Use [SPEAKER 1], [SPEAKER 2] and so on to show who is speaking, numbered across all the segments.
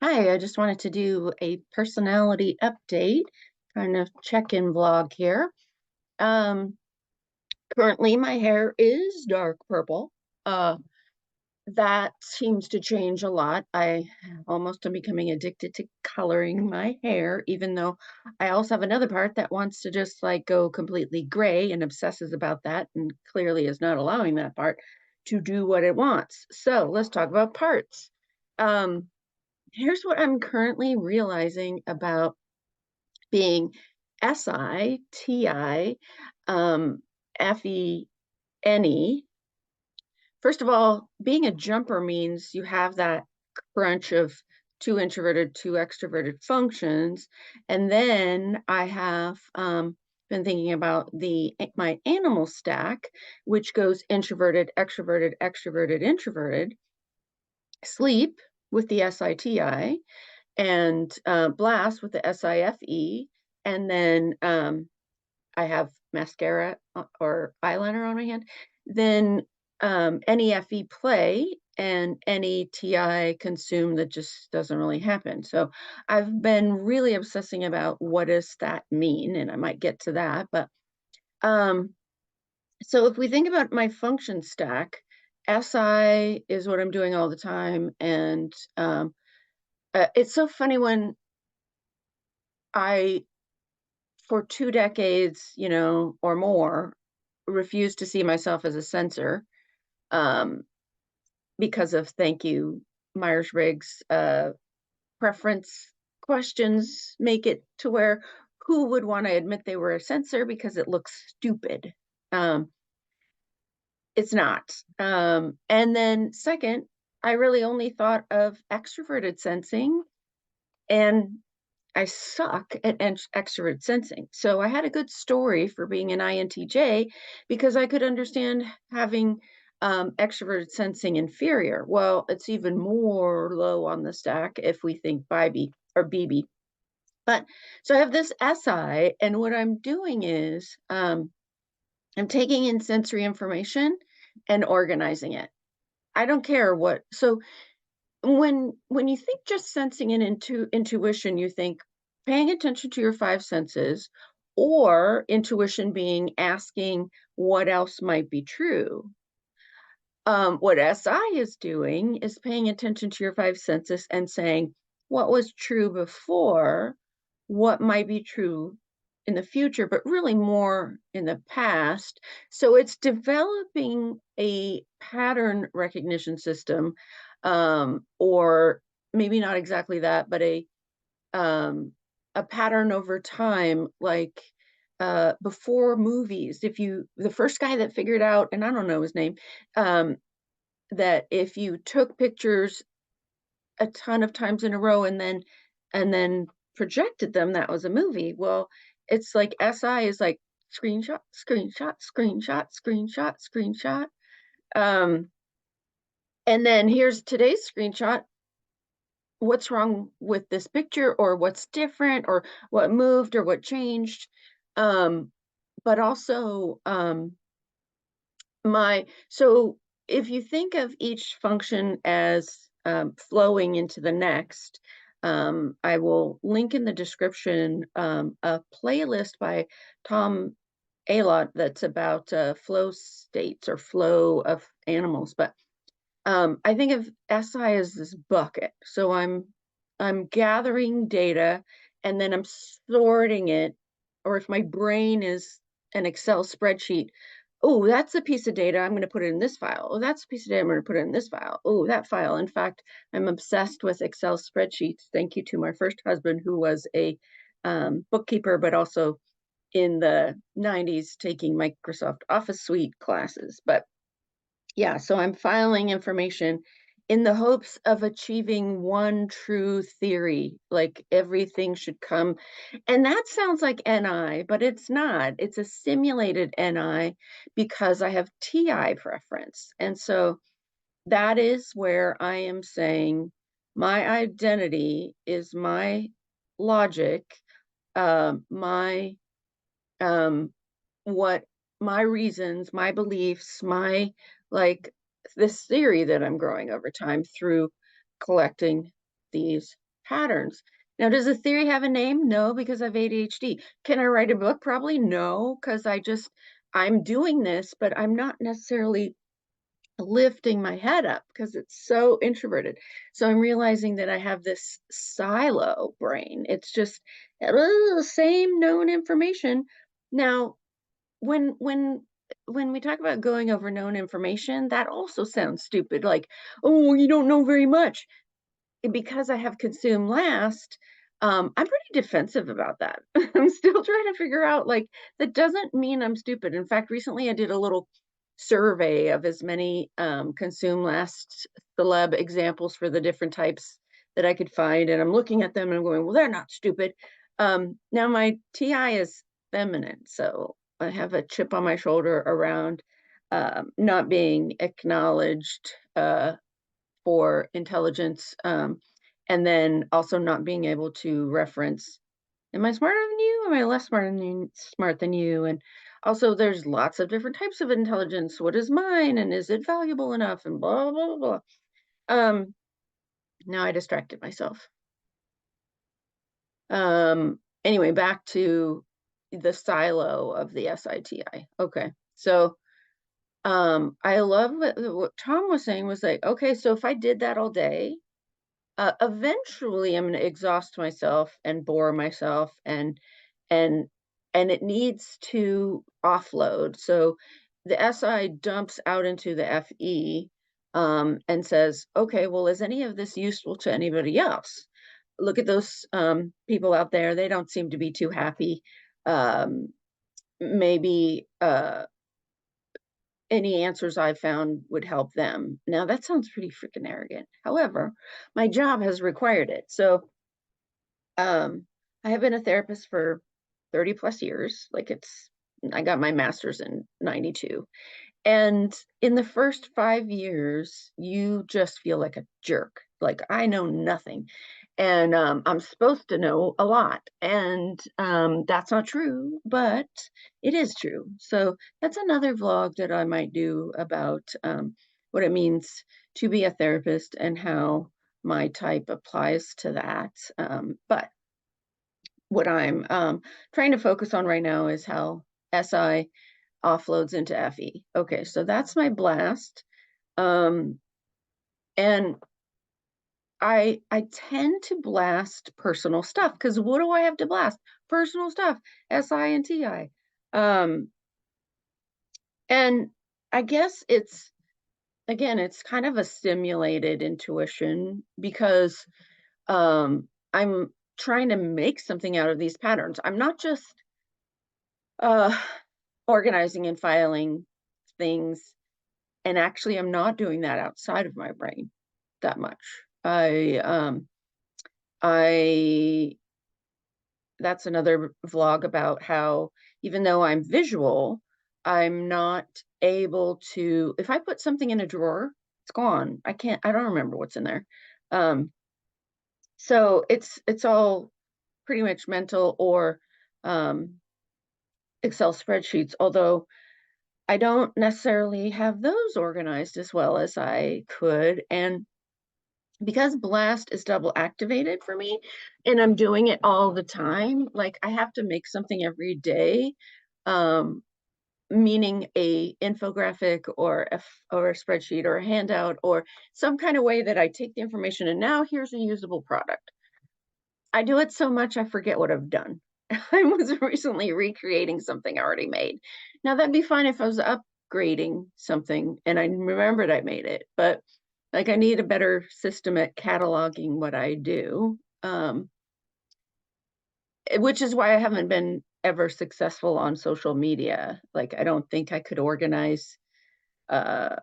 [SPEAKER 1] Hi, I just wanted to do a personality update, kind of check-in vlog here. Um, Currently my hair is dark purple. Uh, that seems to change a lot. I almost am becoming addicted to coloring my hair, even though I also have another part that wants to just like go completely gray and obsesses about that and clearly is not allowing that part to do what it wants. So let's talk about parts. Um, Here's what I'm currently realizing about being SiTi, FENE. First of all, being a jumper means you have that crunch of two introverted, two extroverted functions. And then I have been thinking about my animal stack, which goes introverted, extroverted, extroverted, introverted, sleep with the SiTi, and Blast with the SIFE, and then I have mascara or eyeliner on my hand. Then NEFE play and NETI consume that just doesn't really happen. So I've been really obsessing about what does that mean, and I might get to that. But um, so if we think about my function stack, SI is what I'm doing all the time, and it's so funny when I for 2 decades, or more, refused to see myself as a sensor, um, because of thank you, Myers-Briggs, preference questions make it to where who would wanna admit they were a sensor because it looks stupid? Um, it's not. And then second, I really only thought of extroverted sensing, and I suck at extrovert sensing. So I had a good story for being an INTJ because I could understand having extroverted sensing inferior. Well, it's even more low on the stack if we think BIB or BB. But so I have this SI, and what I'm doing is I'm taking in sensory information and organizing it. I don't care what. So when you think just sensing and intuition, you think paying attention to your five senses, or intuition being asking what else might be true. What SI is doing is paying attention to your five senses and saying what was true before, what might be true in the future, but really more in the past. So it's developing a pattern recognition system, or maybe not exactly that, but um, a pattern over time, like before movies. If you, the first guy that figured out, and I don't know his name, um, that if you took pictures a ton of times in a row and then projected them, that was a movie. Well, it's like SI is like screenshot, screenshot, screenshot, screenshot, screenshot. Um, and then here's today's screenshot. What's wrong with this picture, or what's different, or what moved, or what changed? Um, but also my so if you think of each function as flowing into the next, I will link in the description a playlist by Tom Alot that's about flow states or flow of animals. But I think of SI as this bucket. So I'm gathering data and then I'm sorting it, or if my brain is an Excel spreadsheet, oh, that's a piece of data. I'm going to put it in this file. Oh, that's a piece of data. I'm going to put it in this file. Oh, that file. In fact, I'm obsessed with Excel spreadsheets. Thank you to my first husband, who was a bookkeeper, but also in the 90s taking Microsoft Office Suite classes. But yeah, so I'm filing information in the hopes of achieving one true theory, like everything should come. And that sounds like NI, but it's not. It's a simulated NI because I have TI preference. And so that is where I am saying my identity is my logic, my um what my reasons, my beliefs, my like this theory that I'm growing over time through collecting these patterns. Now, does the theory have a name? No, because I have ADHD. Can I write a book? Probably no, because I'm doing this, but I'm not necessarily lifting my head up because it's so introverted. So I'm realizing that I have this silo brain. It's just same known information. Now, when when when we talk about going over known information, that also sounds stupid. Like, oh, you don't know very much. Because I have consumed last, I'm pretty defensive about that. I'm still trying to figure out, like, that doesn't mean I'm stupid. In fact, recently I did a little survey of as many consume last celeb examples for the different types that I could find, and I'm looking at them and I'm going, well, they're not stupid. Now my TI is feminine, so I have a chip on my shoulder around not being acknowledged for intelligence, and then also not being able to reference, am I smarter than you? Am I less smart than you? And also, there's lots of different types of intelligence. What is mine, and is it valuable enough? And blah blah blah. Um, Now I distracted myself. Anyway, back to the silo of the SITI. Okay, so I love what Tom was saying was like, okay, so if I did that all day, eventually I'm going to exhaust myself and bore myself and and it needs to offload. So the SI dumps out into the FE and says, okay, well, is any of this useful to anybody else? Look at those people out there. They don't seem to be too happy. Um, Maybe any answers I found would help them. Now, that sounds pretty freaking arrogant. However, my job has required it. So, I have been a therapist for 30 plus years. I got my master's in 92. And in the first 5 years, you just feel like a jerk. Like I know nothing. And I'm supposed to know a lot. And that's not true, but it is true. So that's another vlog that I might do about what it means to be a therapist and how my type applies to that. But what I'm trying to focus on right now is how SI offloads into FE. Okay, so that's my blast. Um, and I tend to blast personal stuff because what do I have to blast? Personal stuff, SI and TI. Um, and I guess it's kind of a stimulated intuition because I'm trying to make something out of these patterns. I'm not just uh organizing and filing things, and actually I'm not doing that outside of my brain that much. I That's another vlog about how even though I'm visual, I'm not able to, if I put something in a drawer, it's gone. I don't remember what's in there. um so it's all pretty much mental or um Excel spreadsheets, although I don't necessarily have those organized as well as I could. And because Blast is double activated for me and I'm doing it all the time, like I have to make something every day, um, meaning a infographic or a spreadsheet or a handout or some kind of way that I take the information and now here's a usable product. I do it so much I forget what I've done. I was recently recreating something I already made. Now that'd be fine if I was upgrading something and I remembered I made it, but like I need a better system at cataloging what I do, which is why I haven't been ever successful on social media. Like I don't think I could organize uh,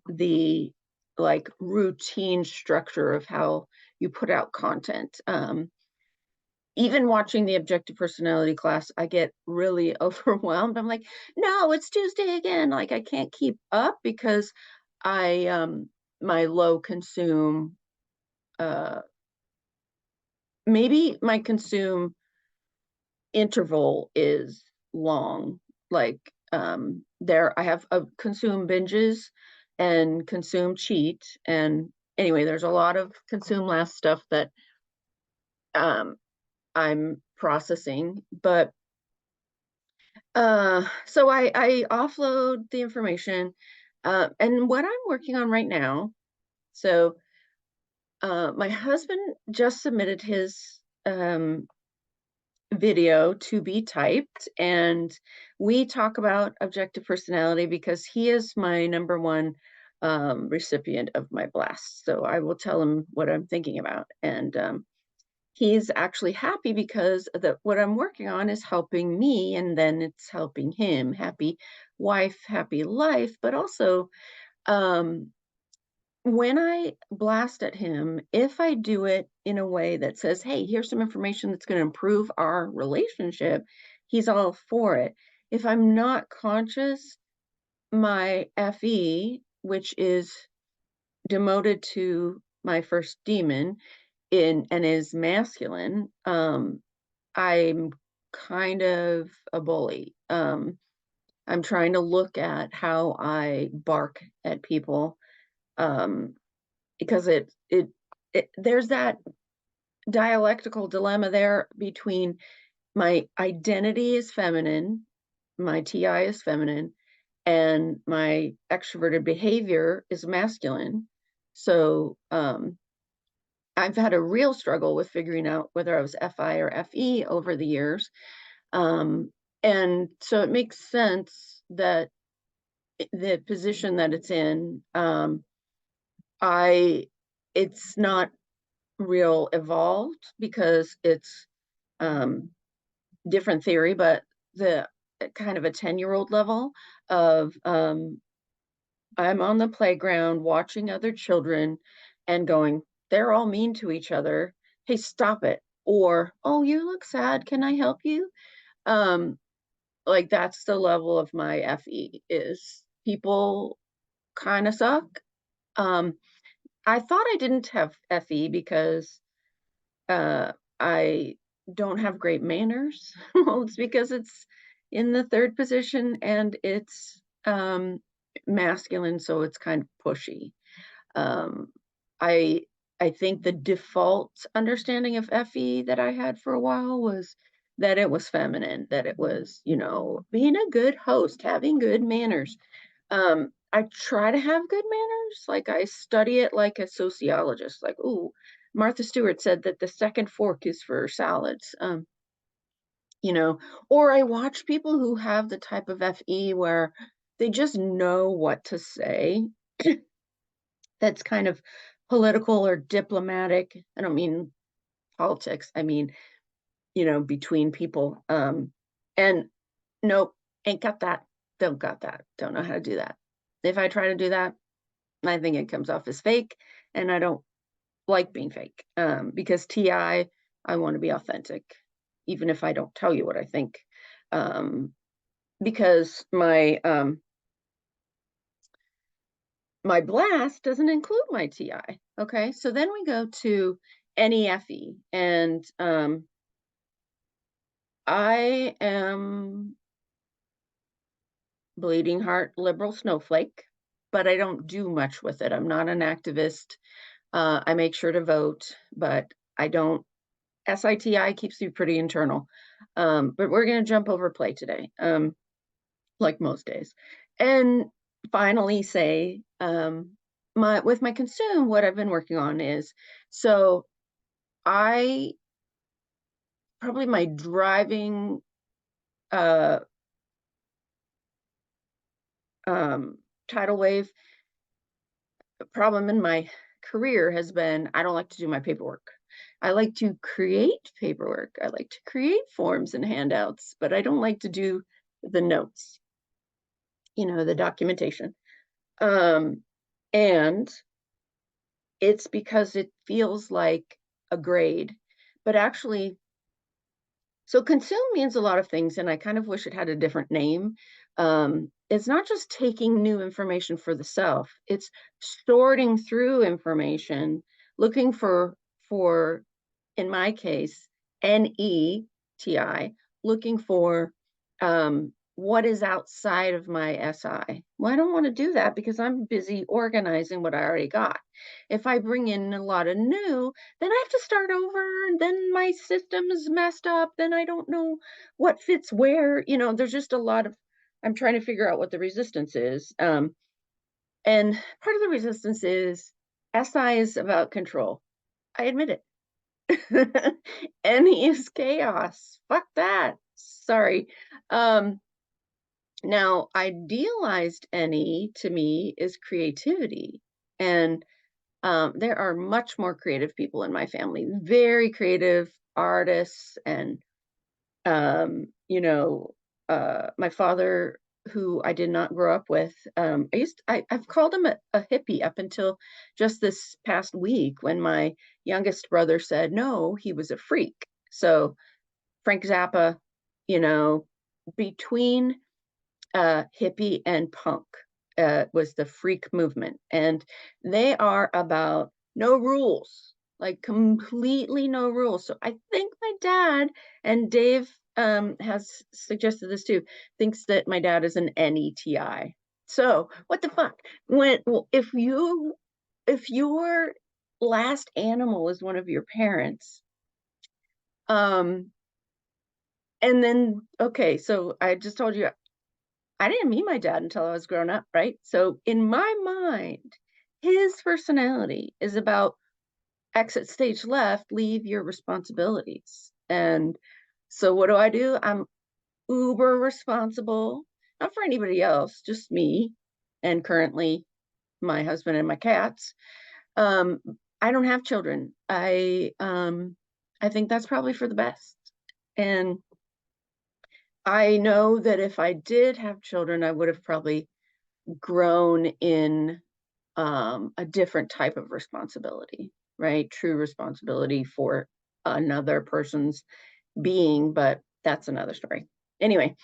[SPEAKER 1] the like routine structure of how you put out content. Even watching the objective personality class, I get really overwhelmed. I'm like, no, it's Tuesday again. Like I can't keep up because I my low consume uh maybe my consume interval is long. Like there I have a consume binges and consume cheat. And anyway, there's a lot of consume last stuff that um, I'm processing, but so I offload the information, and what I'm working on right now. So my husband just submitted his video to be typed, and we talk about objective personality because he is my number one recipient of my blast. So I will tell him what I'm thinking about, and he's actually happy because what I'm working on is helping me, and then it's helping him. Happy wife, happy life, but also um, when I blast at him, if I do it in a way that says, "Hey, here's some information that's going to improve our relationship," he's all for it. If I'm not conscious, my FE, which is demoted to my first demon in and is masculine, I'm kind of a bully. I'm trying to look at how I bark at people, um, because there's that dialectical dilemma there between my identity is feminine, my TI is feminine, and my extroverted behavior is masculine. So I've had a real struggle with figuring out whether I was FI or FE over the years. Um, and so it makes sense that the position that it's in, I it's not real evolved because it's um, different theory, but the kind of a 10-year-old level of I'm on the playground watching other children and going, they're all mean to each other. Hey, stop it. Or, oh, you look sad. Can I help you? Um, like that's the level of my FE is people kind of suck. Um, I thought I didn't have FE because uh, I don't have great manners. Well, it's because it's in the third position and it's masculine, so it's kind of pushy. Um, I I think the default understanding of FE that I had for a while was that it was feminine, that it was, being a good host, having good manners. I try to have good manners. Like I study it like a sociologist. Like, ooh, Martha Stewart said that the second fork is for salads. You know, or I watch people who have the type of FE where they just know what to say. That's kind of political or diplomatic. I don't mean politics. I mean, between people. And nope, ain't got that. Don't got that. Don't know how to do that. If I try to do that, I think it comes off as fake, and I don't like being fake. Because I want to be authentic, even if I don't tell you what I think. Because my blast doesn't include my TI. Okay, so then we go to NEFE, and I am bleeding heart liberal snowflake, but I don't do much with it. I'm not an activist. I make sure to vote, but I don't. SiTi keeps you pretty internal. But we're going to jump over play today, like most days. And finally say, with my consume, what I've been working on is, so I probably my driving uh, um, tidal wave problem in my career has been I don't like to do my paperwork. I like to create paperwork. I like to create forms and handouts, but I don't like to do the notes, the documentation. And it's because it feels like a grade, but actually, so consume means a lot of things, and I kind of wish it had a different name. It's not just taking new information for the self, it's sorting through information, looking for, in my case, NETI, looking for what is outside of my SI? Well, I don't want to do that because I'm busy organizing what I already got. If I bring in a lot of new, then I have to start over, and then my system is messed up. Then I don't know what fits where. There's just a lot of, I'm trying to figure out what the resistance is. And part of the resistance is SI is about control. I admit it. NE is chaos. Fuck that. Sorry. Um, Now, idealized NE to me is creativity. And there are much more creative people in my family, very creative artists. And, um, you know, my father, who I did not grow up with, I've called him a hippie up until just this past week when my youngest brother said, no, he was a freak. So Frank Zappa, you know, between hippie and punk was the freak movement. And they are about no rules, like completely no rules. So I think my dad, and Dave has suggested this too, thinks that my dad is an NETI. So what the fuck? If your last animal is one of your parents, um, and then okay, so I just told you I didn't meet my dad until I was grown up, right? So in my mind, his personality is about exit stage left, leave your responsibilities. And so what do? I'm uber responsible, not for anybody else, just me and currently my husband and my cats. Um, I don't have children. I think that's probably for the best. And I know that if I did have children, I would have probably grown in a different type of responsibility, right? True responsibility for another person's being, but that's another story. Anyway,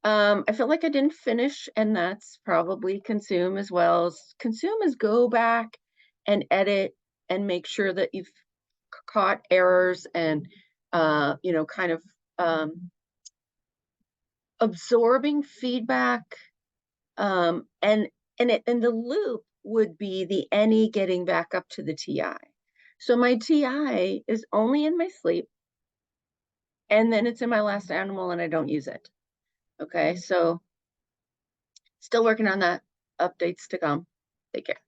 [SPEAKER 1] I feel like I didn't finish, and that's probably consume as well. Consume is go back and edit and make sure that you've caught errors and, kind of absorbing feedback. And the loop would be the any getting back up to the TI. So my TI is only in my sleep, and then it's in my last animal and I don't use it. Okay, so still working on that. Updates to come. Take care.